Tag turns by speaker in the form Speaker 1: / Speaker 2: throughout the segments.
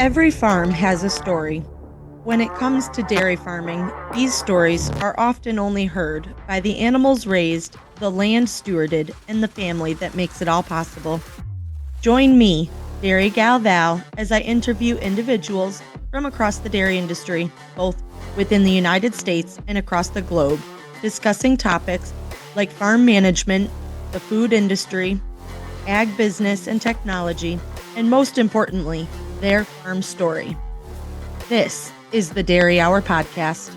Speaker 1: Every farm has a story. When it comes to dairy farming, these stories are often only heard by the animals raised, the land stewarded, and the family that makes it all possible. Join me, Dairy Gal Val, as I interview individuals from across the dairy industry, both within the United States and across the globe, discussing topics like farm management, the food industry, ag business and technology, and most importantly, their farm story. This is the Dairy Hour Podcast.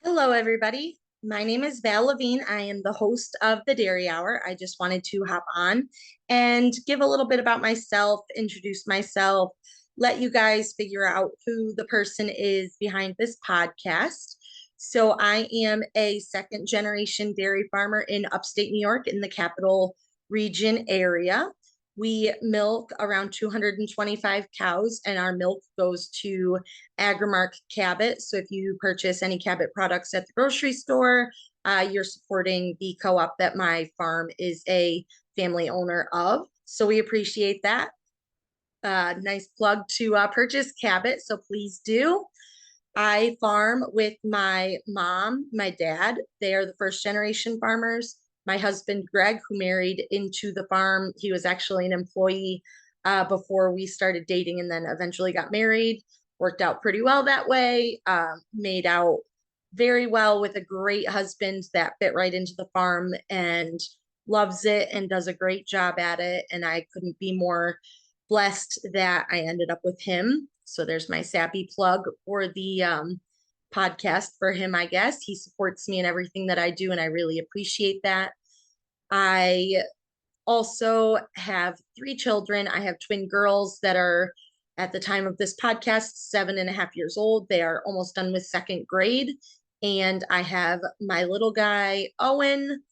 Speaker 1: Hello, everybody. My name is Val Levine. I am the host of the Dairy Hour. I just wanted to hop on and give a little bit about myself, introduce myself, let you guys figure out who the person is behind this podcast. So I am a second generation dairy farmer in upstate New York in the Capital Region area. We milk around 225 cows, and our milk goes to Agrimark Cabot. So if you purchase any Cabot products at the grocery store, you're supporting the co-op that my farm is a family owner of. So we appreciate that. Nice plug to purchase Cabot. So please do. I farm with my mom, my dad. They are the first generation farmers. My husband, Greg, who married into the farm, he was actually an employee before we started dating and then eventually got married. Worked out pretty well that way. Made out very well with a great husband that fit right into the farm and loves it and does a great job at it. And I couldn't be more blessed that I ended up with him. So there's my sappy plug for the podcast for him, I guess. He supports me in everything that I do, and I really appreciate that. I also have 3 children. I have twin girls that are, at the time of this podcast, 7.5 years old. They are almost done with second grade. And I have my little guy, Owen.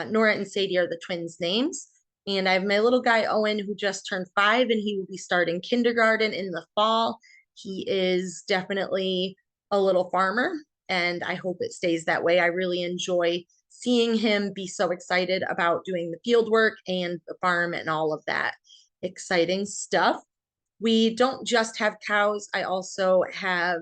Speaker 1: Nora and Sadie are the twins' names. And I have my little guy, Owen, who just turned 5, and he will be starting kindergarten in the fall. He is definitely a little farmer, and I hope it stays that way. I really enjoy seeing him be so excited about doing the field work and the farm and all of that exciting stuff. We don't just have cows. I also have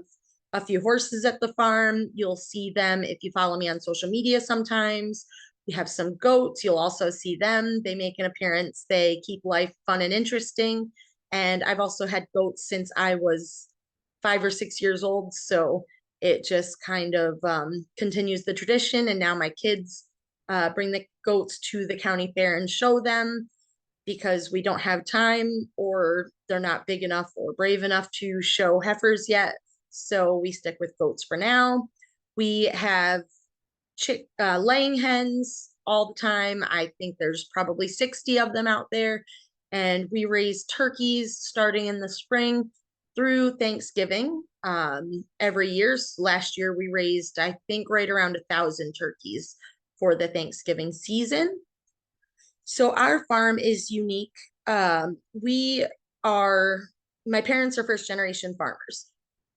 Speaker 1: a few horses at the farm. You'll see them if you follow me on social media sometimes. We have some goats. You'll also see them. They make an appearance. They keep life fun and interesting. And I've also had goats since I was 5 or 6 years old. So it just kind of continues the tradition. And now my kids bring the goats to the county fair and show them because we don't have time or they're not big enough or brave enough to show heifers yet. So we stick with goats for now. We have laying hens all the time. I think there's probably 60 of them out there. And we raise turkeys starting in the spring through Thanksgiving every year. Last year we raised, I think, right around 1,000 turkeys for the Thanksgiving season. So our farm is unique. We are, my parents are first generation farmers.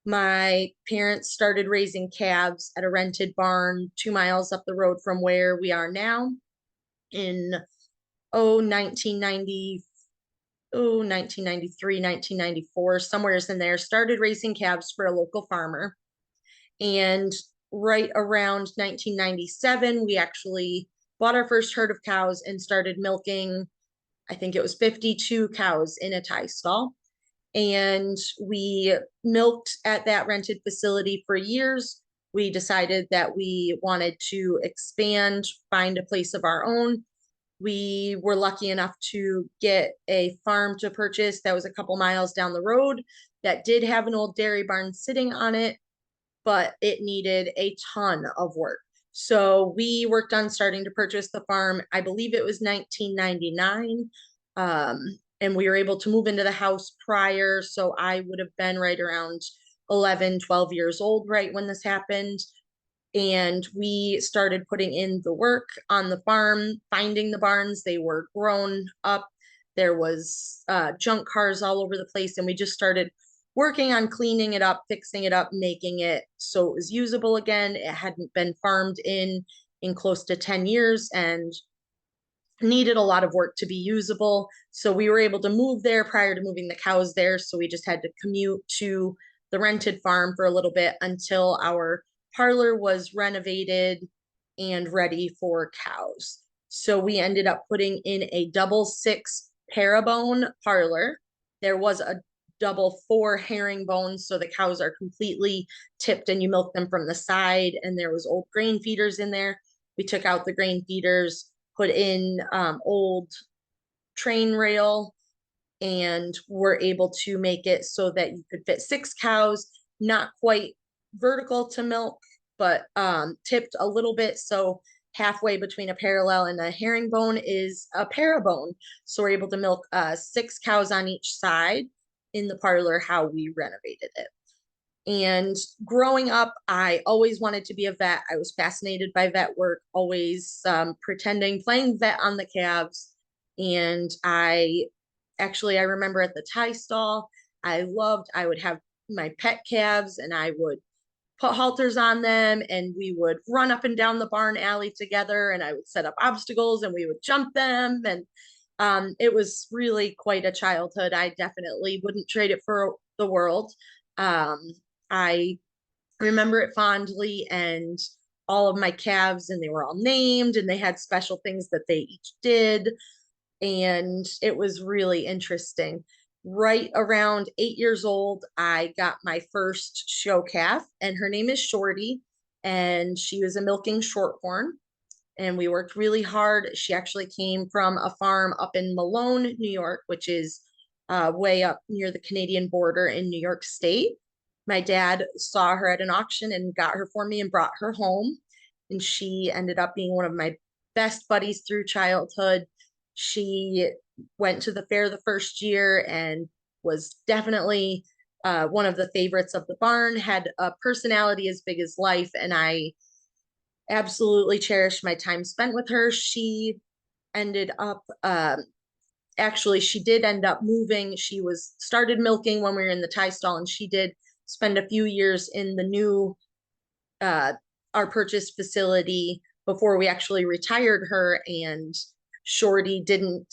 Speaker 1: My parents started raising calves at a rented barn 2 miles up the road from where we are now in 1990, 1993, 1994, somewhere in there. Started raising calves for a local farmer. And right around 1997, we actually bought our first herd of cows and started milking. I think it was 52 cows in a tie stall. And we milked at that rented facility for years. We decided that we wanted to expand, find a place of our own. We were lucky enough to get a farm to purchase that was a couple miles down the road that did have an old dairy barn sitting on it, but it needed a ton of work. So we worked on starting to purchase the farm. I believe it was 1999. And we were able to move into the house prior. So I would have been right around 11, 12 years old, right when this happened. And we started putting in the work on the farm, finding the barns. They were grown up. There was junk cars all over the place. And we just started working on cleaning it up, fixing it up, making it so it was usable again. It hadn't been farmed in close to 10 years. And needed a lot of work to be usable. So we were able to move there prior to moving the cows there. So we just had to commute to the rented farm for a little bit until our parlor was renovated and ready for cows. So we ended up putting in a double six parabone parlor. There was a double four herringbone, so the cows are completely tipped and you milk them from the side. And there was old grain feeders in there. We took out the grain feeders, put in old train rail, and were able to make it so that you could fit six cows, not quite vertical to milk, but tipped a little bit. So halfway between a parallel and a herringbone is a parabone. So we're able to milk six cows on each side in the parlor how we renovated it. And growing up, I always wanted to be a vet. I was fascinated by vet work, always pretending, playing vet on the calves. And I remember at the tie stall, I would have my pet calves and I would put halters on them and we would run up and down the barn alley together and I would set up obstacles and we would jump them. And it was really quite a childhood. I definitely wouldn't trade it for the world. Um, I remember it fondly, and all of my calves, and they were all named and they had special things that they each did. And it was really interesting. Right around 8 years old, I got my first show calf, and her name is Shorty, and she was a milking shorthorn. And we worked really hard. She actually came from a farm up in Malone, New York, which is way up near the Canadian border in New York State. My dad saw her at an auction and got her for me and brought her home. And she ended up being one of my best buddies through childhood. She went to the fair the first year and was definitely one of the favorites of the barn, had a personality as big as life. And I absolutely cherished my time spent with her. She ended up actually she did end up moving. She was started milking when we were in the tie stall, and she did spend a few years in the new uh our purchased facility before we actually retired her. And Shorty didn't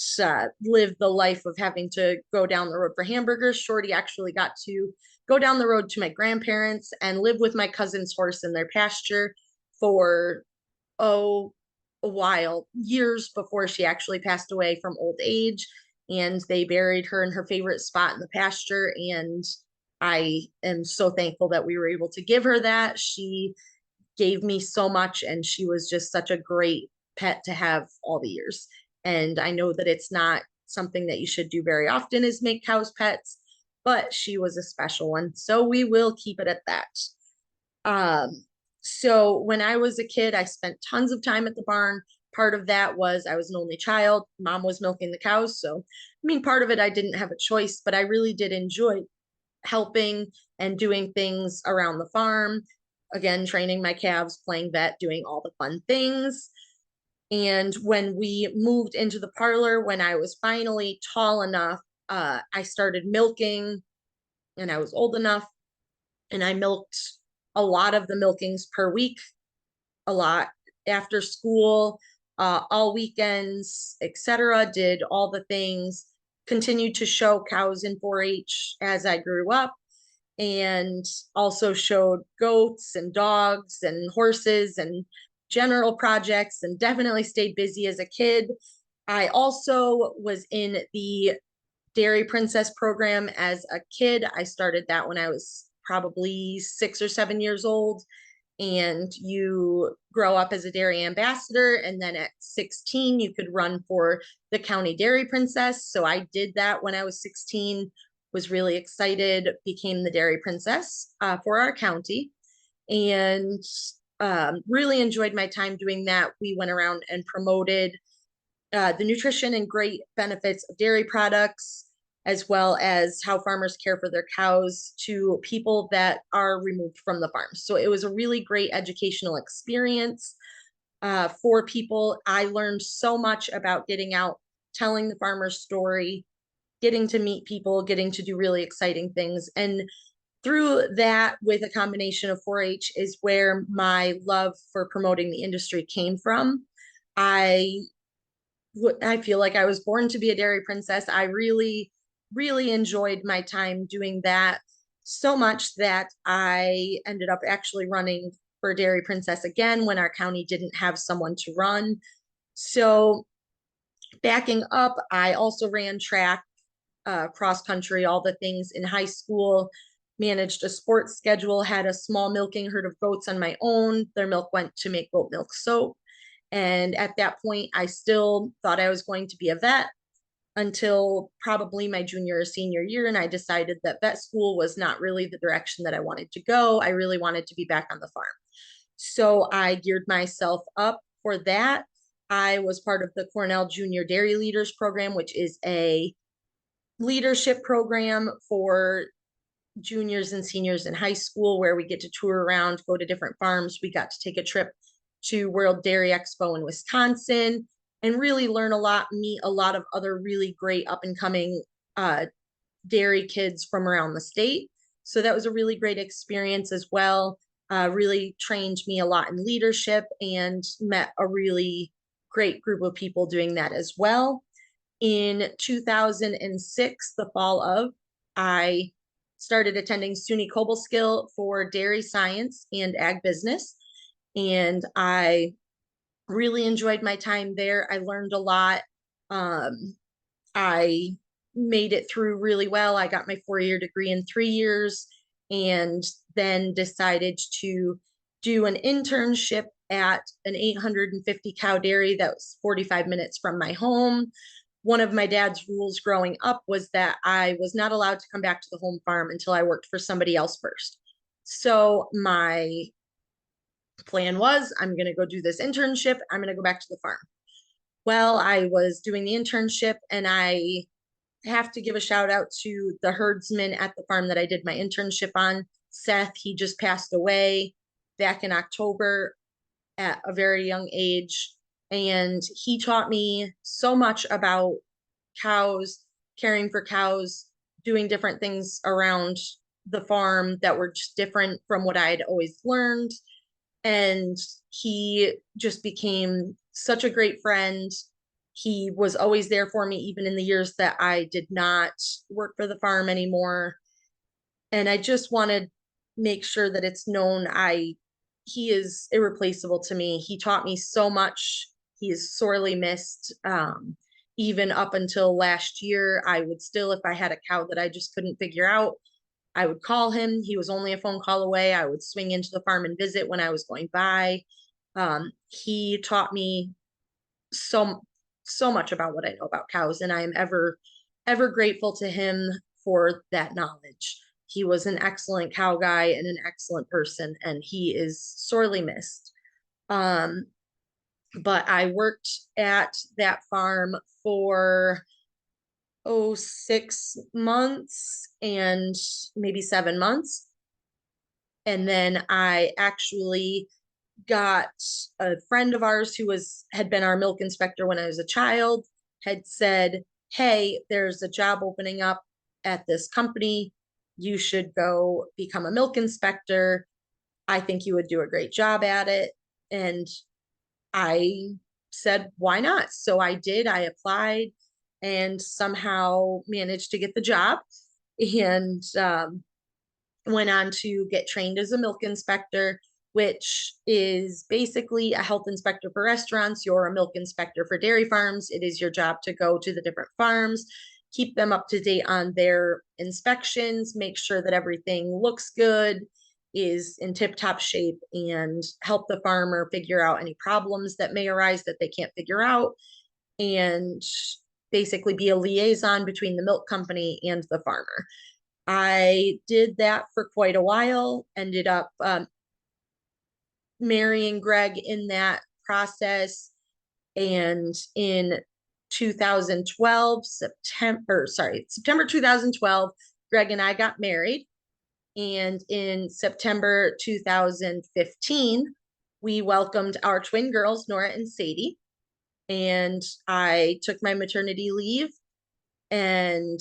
Speaker 1: live the life of having to go down the road for hamburgers. Shorty actually got to go down the road to my grandparents and live with my cousin's horse in their pasture for oh a while, years before she actually passed away from old age. And they buried her in her favorite spot in the pasture. And I am so thankful that we were able to give her that. She gave me so much, and she was just such a great pet to have all the years. And I know that it's not something that you should do very often is make cows pets, but she was a special one. So we will keep it at that. So when I was a kid, I spent tons of time at the barn. Part of that was I was an only child. Mom was milking the cows. So, I mean, part of it I didn't have a choice, but I really did enjoy helping and doing things around the farm. Again, training my calves, playing vet, doing all the fun things. And when we moved into the parlor, when I was finally tall enough, I started milking and I was old enough, and I milked a lot of the milkings per week, a lot after school, all weekends, etc. Did all the things, continued to show cows in 4-H as I grew up, and also showed goats and dogs and horses and general projects, and definitely stayed busy as a kid. I also was in the Dairy Princess program as a kid. I started that when I was probably 6 or 7 years old. And you grow up as a dairy ambassador. And then at 16, you could run for the county dairy princess. So I did that when I was 16, was really excited, became the dairy princess for our county, and really enjoyed my time doing that. We went around and promoted the nutrition and great benefits of dairy products, as well as how farmers care for their cows to people that are removed from the farm. So it was a really great educational experience for people. I learned so much about getting out, telling the farmer's story, getting to meet people, getting to do really exciting things. And through that, with a combination of 4-H, is where my love for promoting the industry came from. I I feel like I was born to be a dairy princess. I really, really enjoyed my time doing that so much that I ended up actually running for Dairy Princess again when our county didn't have someone to run. So backing up, I also ran track, cross country, all the things in high school, managed a sports schedule, had a small milking herd of goats on my own. Their milk went to make goat milk soap. And at that point, I still thought I was going to be a vet until probably my junior or senior year. And I decided that vet school was not really the direction that I wanted to go. I really wanted to be back on the farm. So I geared myself up for that. I was part of the Cornell Junior Dairy Leaders Program, which is a leadership program for juniors and seniors in high school where we get to tour around, go to different farms. We got to take a trip to World Dairy Expo in Wisconsin and really learn a lot, meet a lot of other really great up and coming dairy kids from around the state. So that was a really great experience as well. Really trained me a lot in leadership and met a really great group of people doing that as well. In 2006, the fall of, I started attending SUNY Cobleskill for dairy science and ag business. And I really enjoyed my time there. I learned a lot. I made it through really well. I got my 4-year degree in 3 years and then decided to do an internship at an 850 cow dairy that was 45 minutes from my home. One of my dad's rules growing up was that I was not allowed to come back to the home farm until I worked for somebody else first. So my plan was I'm going to go do this internship. I'm going to go back to the farm. Well, I was doing the internship and I have to give a shout out to the herdsman at the farm that I did my internship on, Seth. He just passed away back in October at a very young age. And he taught me so much about cows, caring for cows, doing different things around the farm that were just different from what I had always learned. And he just became such a great friend. He was always there for me, even in the years that I did not work for the farm anymore. And I just want to make sure that it's known he is irreplaceable to me. He taught me so much. He is sorely missed. Even up until last year, I would still, if I had a cow that I just couldn't figure out, I would call him. He was only a phone call away. I would swing into the farm and visit when I was going by. He taught me so so much about what I know about cows, and I am ever grateful to him for that knowledge. He was an excellent cow guy and an excellent person, and he is sorely missed. Um, but I worked at that farm for 6 months and maybe 7 months. And then I actually got a friend of ours who had been our milk inspector when I was a child, had said, "Hey, there's a job opening up at this company. You should go become a milk inspector. I think you would do a great job at it." And I said, "Why not?" So I did. I applied and somehow managed to get the job and went on to get trained as a milk inspector, which is basically a health inspector for restaurants. You're a milk inspector for dairy farms. It is your job to go to the different farms, keep them up to date on their inspections, make sure that everything looks good, is in tip-top shape, and help the farmer figure out any problems that may arise that they can't figure out, and basically be a liaison between the milk company and the farmer. I did that for quite a while, ended up marrying Greg in that process. And in 2012, September 2012, Greg and I got married. And in September 2015, we welcomed our twin girls, Nora and Sadie. And I took my maternity leave and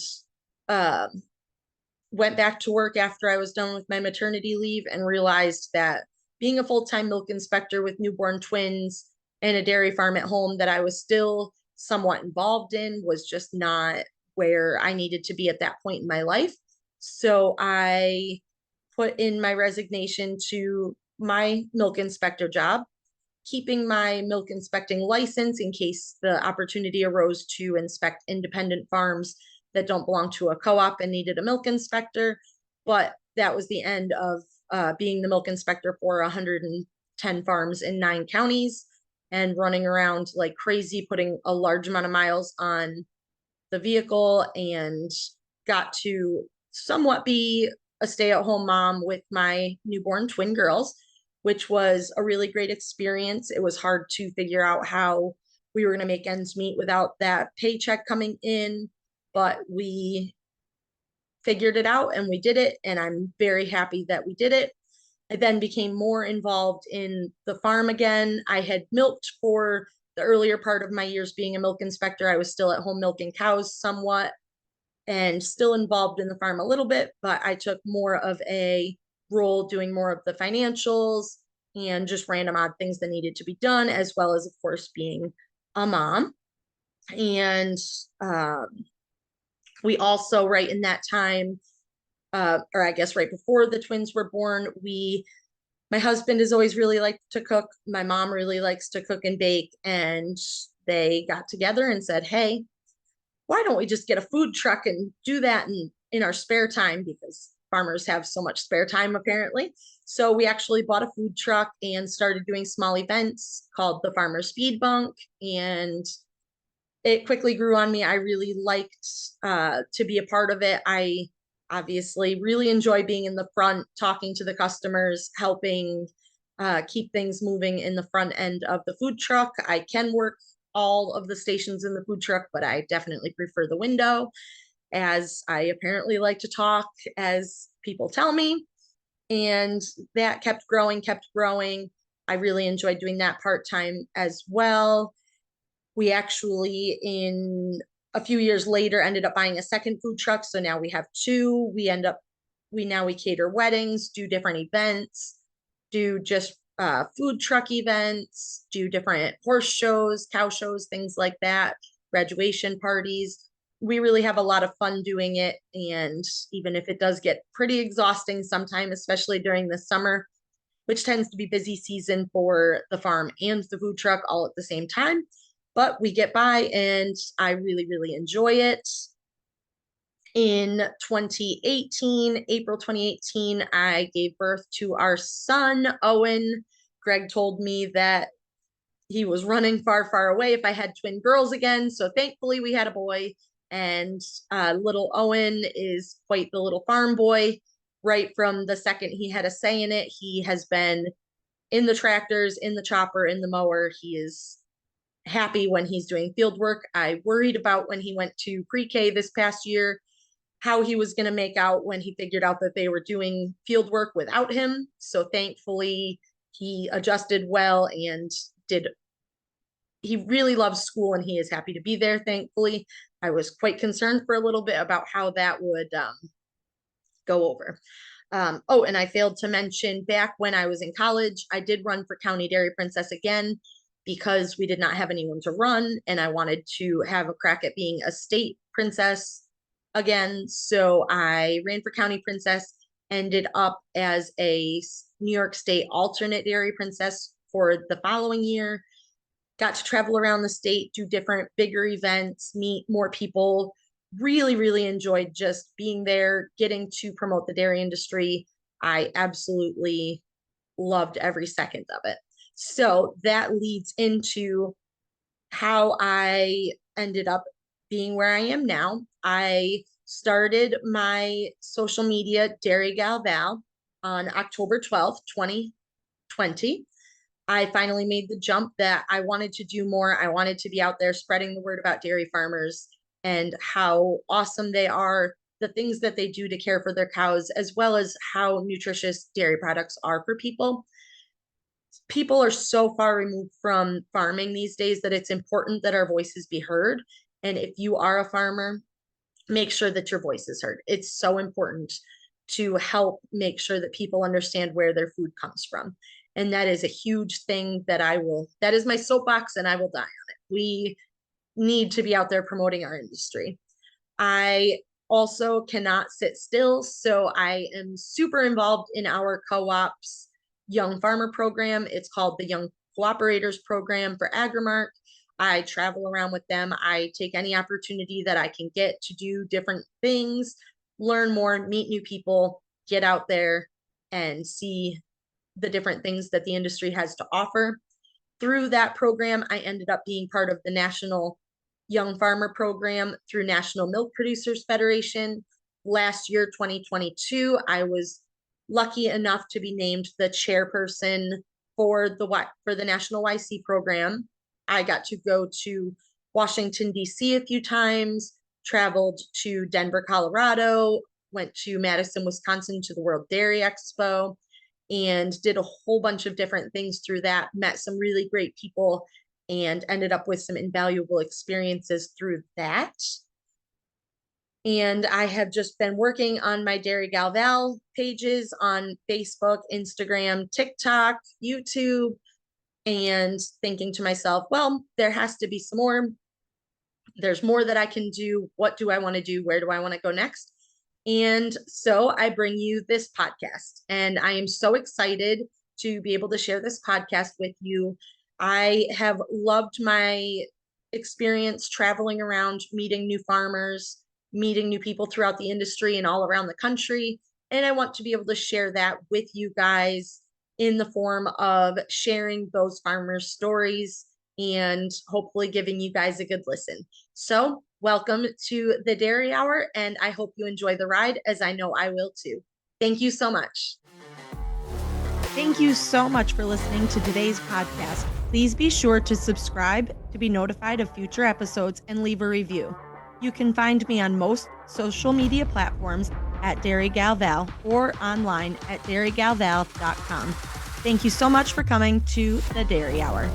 Speaker 1: went back to work after I was done with my maternity leave and realized that being a full-time milk inspector with newborn twins and a dairy farm at home, that I was still somewhat involved in was just not where I needed to be at that point in my life. So I put in my resignation to my milk inspector job, keeping my milk inspecting license in case the opportunity arose to inspect independent farms that don't belong to a co-op and needed a milk inspector. But that was the end of being the milk inspector for 110 farms in 9 counties and running around like crazy, putting a large amount of miles on the vehicle, and got to somewhat be a stay-at-home mom with my newborn twin girls, which was a really great experience. It was hard to figure out how we were going to make ends meet without that paycheck coming in, but we figured it out and we did it, and I'm very happy that we did it. I then became more involved in the farm again. I had milked for the earlier part of my years being a milk inspector. I was still at home milking cows somewhat and still involved in the farm a little bit, but I took more of a role doing more of the financials and just random odd things that needed to be done, as well as, of course, being a mom. And we also, right in that time, or I guess right before the twins were born, my husband has always really liked to cook. My mom really likes to cook and bake. And they got together and said, hey, why don't we just get a food truck and do that in our spare time? Because farmers have so much spare time, apparently. So we actually bought a food truck and started doing small events called the Farmers Feed Bunk. And it quickly grew on me. I really liked to be a part of it. I obviously really enjoy being in the front, talking to the customers, helping keep things moving in the front end of the food truck. I can work all of the stations in the food truck, but I definitely prefer the window, as I apparently like to talk, as people tell me. And that kept growing, kept growing. I really enjoyed doing that part-time as well. We actually, in a few years later, ended up buying a second food truck. So now we have two. We cater weddings, do different events, do just food truck events, do different horse shows, cow shows, things like that, graduation parties. We really have a lot of fun doing it. And even if it does get pretty exhausting sometime, especially during the summer, which tends to be busy season for the farm and the food truck all at the same time, but we get by and I really, really enjoy it. In 2018, April 2018, I gave birth to our son, Owen. Greg told me that he was running far, far away if I had twin girls again. So thankfully we had a boy, and little Owen is quite the little farm boy. Right from the second he had a say in it, he has been in the tractors, in the chopper, in the mower. He is happy when he's doing field work. I worried about when he went to pre-K this past year, how he was going to make out when he figured out that they were doing field work without him. So thankfully he adjusted well and he really loves school and he is happy to be there, thankfully. I was quite concerned for a little bit about how that would go over. Oh, and I failed to mention, back when I was in college, I did run for County Dairy Princess again, because we did not have anyone to run and I wanted to have a crack at being a state princess again. So I ran for county princess, ended up as a New York State alternate dairy princess for the following year, got to travel around the state, do different bigger events, meet more people. Really, really enjoyed just being there, getting to promote the dairy industry. I absolutely loved every second of it. So that leads into how I ended up being where I am now. I started my social media, Dairy Gal Val, on October 12th, 2020. I finally made the jump that I wanted to do more. I wanted to be out there spreading the word about dairy farmers and how awesome they are, the things that they do to care for their cows, as well as how nutritious dairy products are for people. People are so far removed from farming these days that it's important that our voices be heard. And if you are a farmer, make sure that your voice is heard. It's so important to help make sure that people understand where their food comes from. And that is a huge thing that that is my soapbox and I will die on it. need to be out there promoting our industry. I also cannot sit still, so I am super involved in our co-op's Young Farmer program. It's called the Young Cooperators Program for Agrimark. I travel around with them. I take any opportunity that I can get to do different things, learn more, meet new people, get out there and see the different things that the industry has to offer. Through that program, I ended up being part of the National Young Farmer Program through National Milk Producers Federation. Last year, 2022, I was lucky enough to be named the chairperson for the National YC program. I got to go to Washington, D.C. a few times, traveled to Denver, Colorado, went to Madison, Wisconsin to the World Dairy Expo, and did a whole bunch of different things through that, met some really great people, and ended up with some invaluable experiences through that. And I have just been working on my Dairy Gal Val pages on Facebook, Instagram, TikTok, YouTube, and thinking to myself, well, there has to be some more. There's more that I can do. What do I want to do? Where do I want to go next? And so I bring you this podcast, and I am so excited to be able to share this podcast with you. I have loved my experience traveling around, meeting new farmers, meeting new people throughout the industry and all around the country. And I want to be able to share that with you guys in the form of sharing those farmers' stories and hopefully giving you guys a good listen. So welcome to the Dairy Hour, and I hope you enjoy the ride, as I know I will too. Thank you so much.
Speaker 2: Thank you so much for listening to today's podcast. Please be sure to subscribe to be notified of future episodes and leave a review. You can find me on most social media platforms at Dairy Gal Val or online at dairygalval.com. Thank you so much for coming to the Dairy Hour.